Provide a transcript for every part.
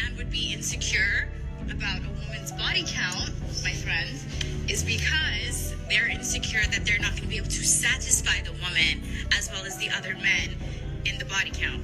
man would be insecure about a woman's body count, my friends, is because they're insecure that they're not going to be able to satisfy the woman as well as the other men in the body count.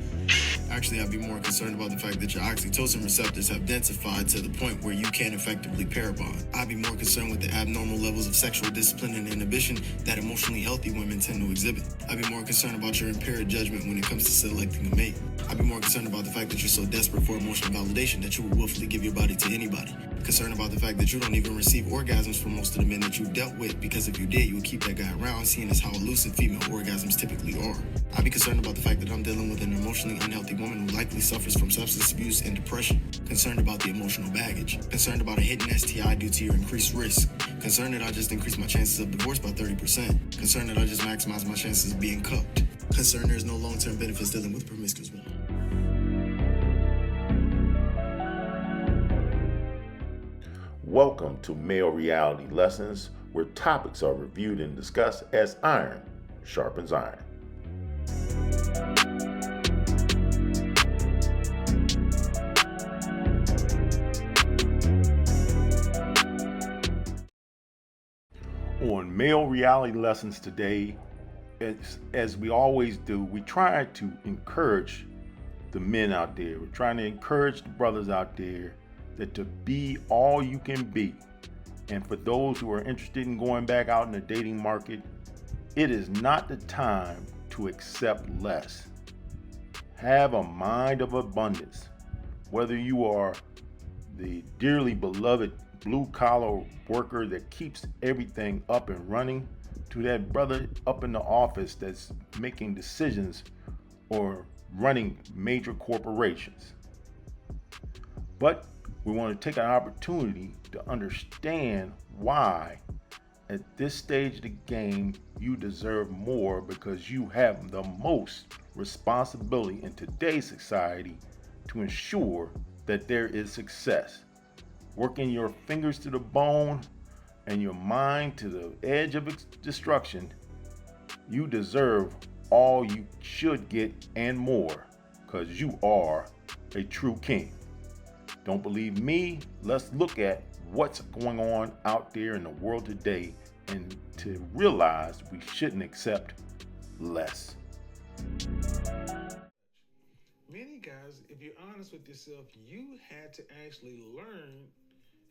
Actually, I'd be more concerned about the fact that your oxytocin receptors have densified to the point where you can't effectively pair bond. I'd be more concerned with the abnormal levels of sexual discipline and inhibition that emotionally healthy women tend to exhibit. I'd be more concerned about your impaired judgment when it comes to selecting a mate. I'd be more concerned about the fact that you're so desperate for emotional validation that you will willfully give your body to anybody. Concerned about the fact that you don't even receive orgasms from most of the men that you've dealt with, because if you did, you would keep that guy around, seeing as how elusive female orgasms typically are. I'd be concerned about the fact that I'm dealing with an emotionally unhealthy woman who likely suffers from substance abuse and depression. Concerned about the emotional baggage. Concerned about a hidden STI due to your increased risk. Concerned that I just increased my chances of divorce by 30%. Concerned that I just maximized my chances of being cucked. Concerned there's no long-term benefits dealing with promiscuous women. Welcome to Male Reality Lessons, where topics are reviewed and discussed as iron sharpens iron. On Male Reality Lessons today, as we always do, we try to encourage the men out there. We're trying to encourage the brothers out there that to be all you can be. And for those who are interested in going back out in the dating market, it is not the time to accept less. Have a mind of abundance. Whether you are the dearly beloved blue-collar worker that keeps everything up and running, to that brother up in the office that's making decisions or running major corporations. But we want to take an opportunity to understand why at this stage of the game you deserve more, because you have the most responsibility in today's society to ensure that there is success. Working your fingers to the bone and your mind to the edge of destruction, you deserve all you should get and more, because you are a true king. Don't believe me? Let's look at what's going on out there in the world today and to realize we shouldn't accept less. Many guys, if you're honest with yourself, you had to actually learn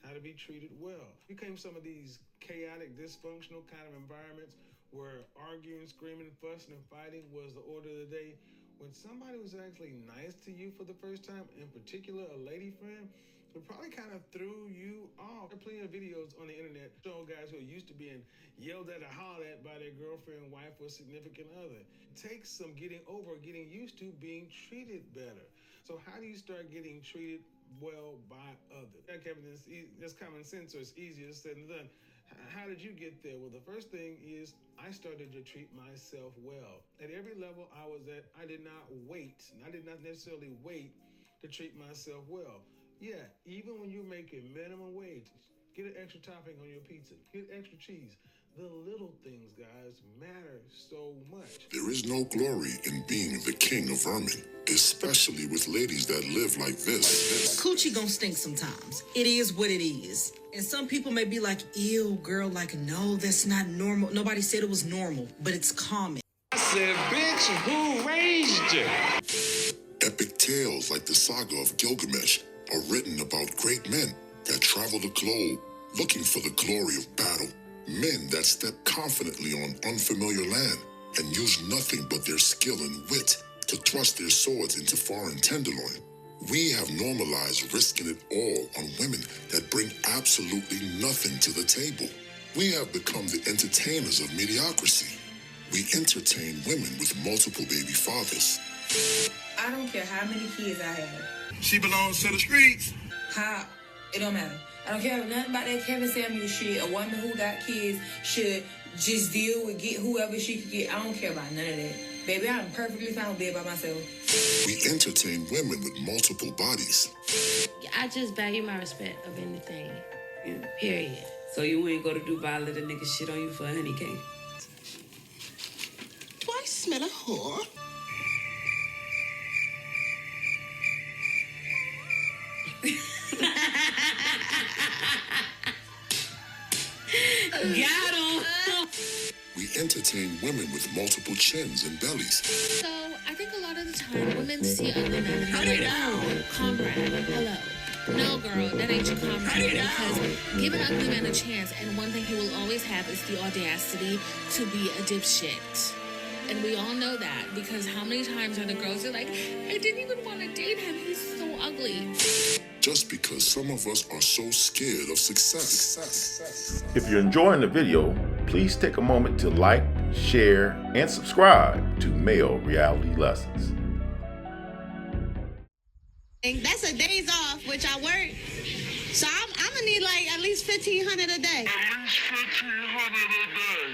how to be treated well. You came from some of these chaotic, dysfunctional kind of environments where arguing, screaming, fussing, and fighting was the order of the day. When somebody was actually nice to you for the first time, in particular a lady friend, it probably kind of threw you off. There are plenty of videos on the internet showing guys who are used to being yelled at or hollered at by their girlfriend, wife, or significant other. It takes some getting over, getting used to being treated better. So how do you start getting treated well by others? Kevin, it's common sense, so it's easier said than done. How did you get there? Well, the first thing is I started to treat myself well. At every level I was at, I did not necessarily wait to treat myself well. Yeah, even when you're making minimum wage, get an extra topping on your pizza, get extra cheese. The little things, guys, matter so much. There is no glory in being the king of vermin, especially with ladies that live like this. Coochie gon' stink sometimes. It is what it is. And some people may be like, ew, girl, like, no, that's not normal. Nobody said it was normal, but it's common. I said, bitch, who raised you? Epic tales like the saga of Gilgamesh are written about great men that travel the globe looking for the glory of battle. Men that step confidently on unfamiliar land and use nothing but their skill and wit to thrust their swords into foreign tenderloin. We have normalized risking it all on women that bring absolutely nothing to the table. We have become the entertainers of mediocrity. We entertain women with multiple baby fathers. I don't care how many kids I have. She belongs to the streets. How? It don't matter. I don't care nothing about that Kevin Samuels shit. A woman who got kids should just deal with get whoever she could get. I don't care about none of that. Baby, I'm perfectly fine with being by myself. We entertain women with multiple bodies. I just value my respect of anything. Period. So you ain't go to Dubai, let a nigga shit on you for a honey cake? Do I smell a whore? Got him. We entertain women with multiple chins and bellies. So I think a lot of the time women see ugly men and they're like, oh, comrade, hello. No, girl, that ain't your comrade. Because give an ugly man a chance, and one thing he will always have is the audacity to be a dipshit. And we all know that, because how many times are the girls are like, I didn't even want to date him, he's so ugly. Just because some of us are so scared of success. If you're enjoying the video, please take a moment to like, share, and subscribe to Male Reality Lessons. That's a days off, which I work. So I'm gonna need like at least $1,500 a day.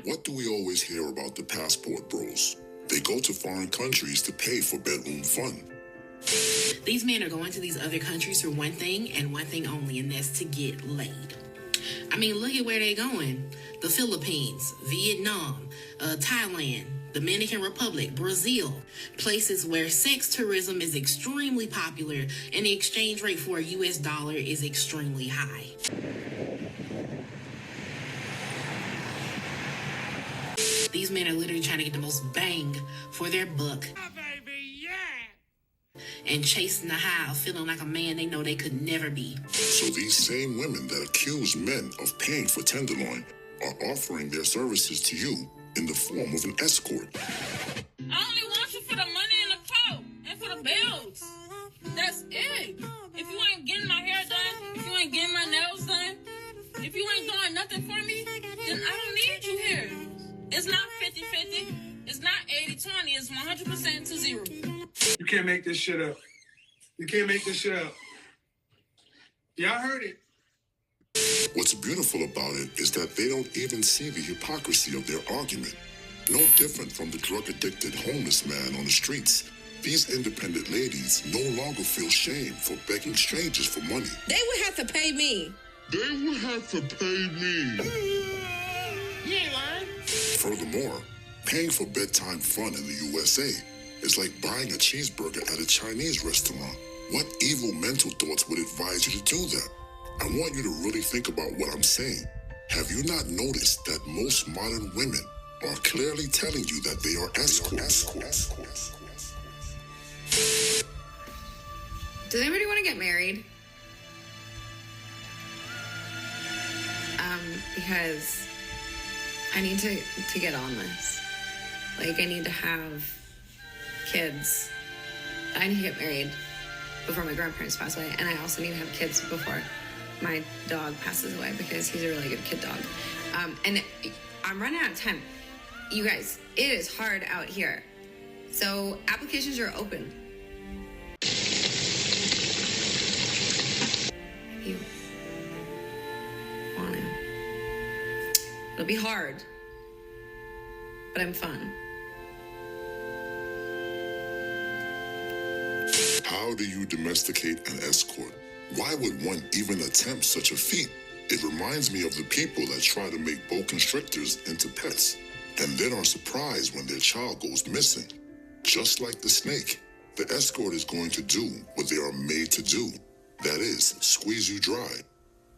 What do we always hear about the passport bros? They go to foreign countries to pay for bedroom fun. These men are going to these other countries for one thing and one thing only, and that's to get laid. I mean, look at where they're going. The Philippines, Vietnam, Thailand, Dominican Republic, Brazil, places where sex tourism is extremely popular and the exchange rate for a US dollar is extremely high. These men are literally trying to get the most bang for their buck. And chasing the high of feeling like a man they know they could never be. So these same women that accuse men of paying for tenderloin are offering their services to you in the form of an escort. I only want you for the money and the clothes and for the bills. That's it. If you ain't getting my hair done, if you ain't getting my nails done, if you ain't doing nothing for me, then I don't need you here. It's not 50-50. It's not 80-20. It's 100% to 0. You can't make this shit up. You can't make this shit up. Y'all heard it. What's beautiful about it is that they don't even see the hypocrisy of their argument. No different from the drug-addicted homeless man on the streets. These independent ladies no longer feel shame for begging strangers for money. They would have to pay me. They would have to pay me. You ain't lying. Furthermore, paying for bedtime fun in the USA is like buying a cheeseburger at a Chinese restaurant. What evil mental thoughts would advise you to do that? I want you to really think about what I'm saying. Have you not noticed that most modern women are clearly telling you that they are escorts? Does anybody want to get married? Because I need to get on this. Like, I need to have kids. I need to get married before my grandparents pass away, and I also need to have kids before my dog passes away, because he's a really good kid dog. And I'm running out of time. You guys, it is hard out here. So applications are open. If you want to. It'll be hard, but I'm fun. How do you domesticate an escort? Why would one even attempt such a feat? It reminds me of the people that try to make boa constrictors into pets and then are surprised when their child goes missing. Just like the snake, the escort is going to do what they are made to do. That is, squeeze you dry.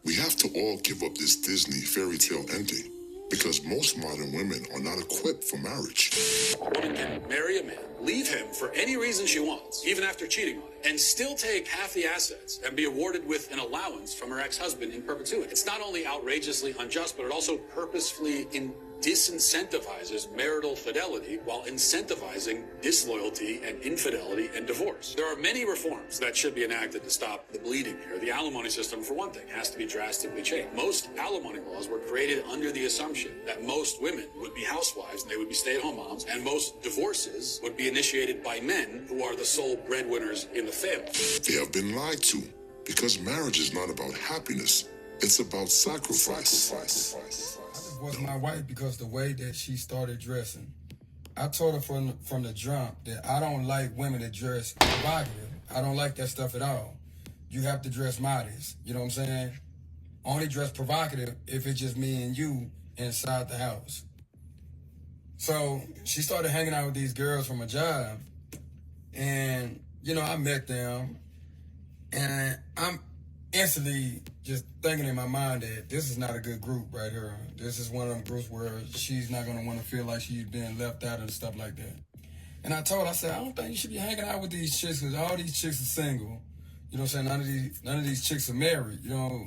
We have to all give up this Disney fairy tale ending because most modern women are not equipped for marriage. A woman can marry a man, leave him for any reason she wants, even after cheating on him, and still take half the assets and be awarded with an allowance from her ex-husband in perpetuity. It's not only outrageously unjust, but it also purposefully disincentivizes marital fidelity while incentivizing disloyalty and infidelity and divorce. There are many reforms that should be enacted to stop the bleeding here. The alimony system, for one thing, has to be drastically changed. Most alimony laws were created under the assumption that most women would be housewives and they would be stay-at-home moms, and most divorces would be initiated by men who are the sole breadwinners in the family. They have been lied to because marriage is not about happiness. It's about sacrifice. I divorced my wife because the way that she started dressing. I told her from the jump that I don't like women that dress provocative. I don't like that stuff at all. You have to dress modest. You know what I'm saying? Only dress provocative if it's just me and you inside the house. So she started hanging out with these girls from a job. And, you know, I met them. And instantly just thinking in my mind that this is not a good group right here. This is one of them groups where she's not going to want to feel like she's being left out and stuff like that. And I told her, I said, I don't think you should be hanging out with these chicks because all these chicks are single. You know what I'm saying? None of these chicks are married. You know,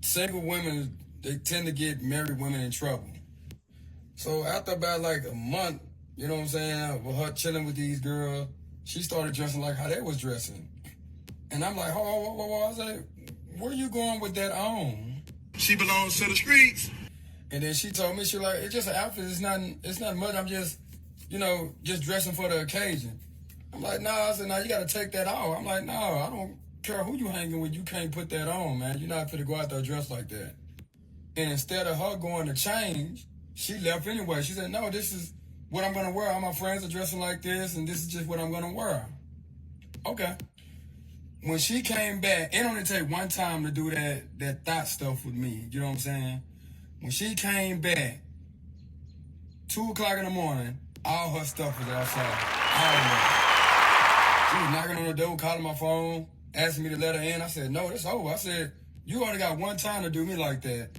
single women, they tend to get married women in trouble. So after about like a month, you know what I'm saying, with her chilling with these girls, she started dressing like how they was dressing. And I'm like, whoa. I said, where you going with that on? She belongs to the streets. And then she told me, she like, it's just an outfit. It's not much. I'm just, you know, just dressing for the occasion. I'm like, nah. I said, nah, you got to take that off. I'm like, no, I don't care who you hanging with. You can't put that on, man. You're not finna go out there dressed like that. And instead of her going to change, she left anyway. She said, no, this is what I'm going to wear. All my friends are dressing like this, and this is just what I'm going to wear. Okay. When she came back, it only take one time to do that thought stuff with me. You know what I'm saying? When she came back, 2 o'clock in the morning, all her stuff was outside. All of it. She was knocking on the door, calling my phone, asking me to let her in. I said, no, it's over. I said, you only got one time to do me like that.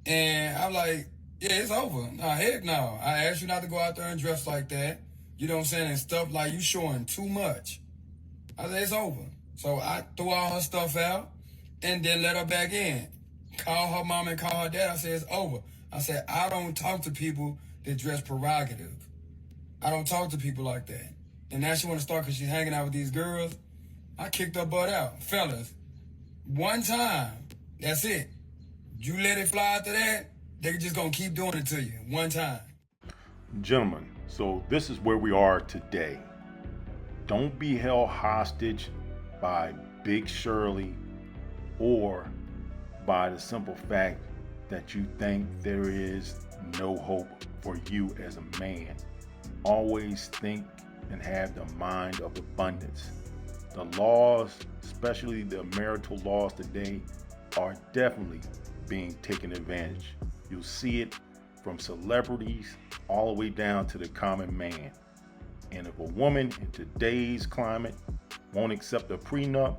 And I'm like, yeah, it's over. Nah, heck no. I asked you not to go out there and dress like that. You know what I'm saying? And stuff like you showing too much. I said, it's over. So I threw all her stuff out and then let her back in. Call her mom and call her dad. I said, it's over. I said, I don't talk to people that dress provocative. I don't talk to people like that. And now she want to start because she's hanging out with these girls. I kicked her butt out. Fellas, one time, that's it. You let it fly after that, they just going to keep doing it to you. One time. Gentlemen, so this is where we are today. Don't be held hostage by Big Shirley or by the simple fact that you think there is no hope for you as a man. Always think and have the mind of abundance. The laws, especially the marital laws today, are definitely being taken advantage. You'll see it from celebrities all the way down to the common man. And if a woman in today's climate won't accept a prenup,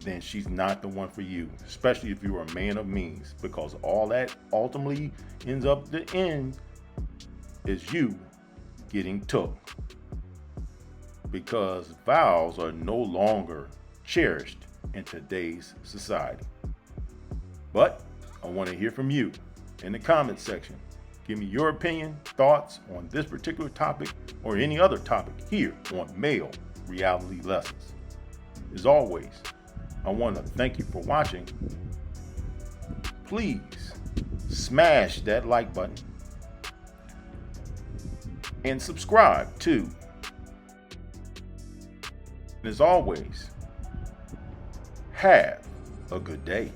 then she's not the one for you, especially if you're a man of means, because all that ultimately ends up the end is you getting took, because vows are no longer cherished in today's society. But I want to hear from you in the comment section. Give me your opinion, thoughts on this particular topic or any other topic here on Male Reality Lessons. As always, I want to thank you for watching. Please smash that like button and subscribe too. And as always, have a good day.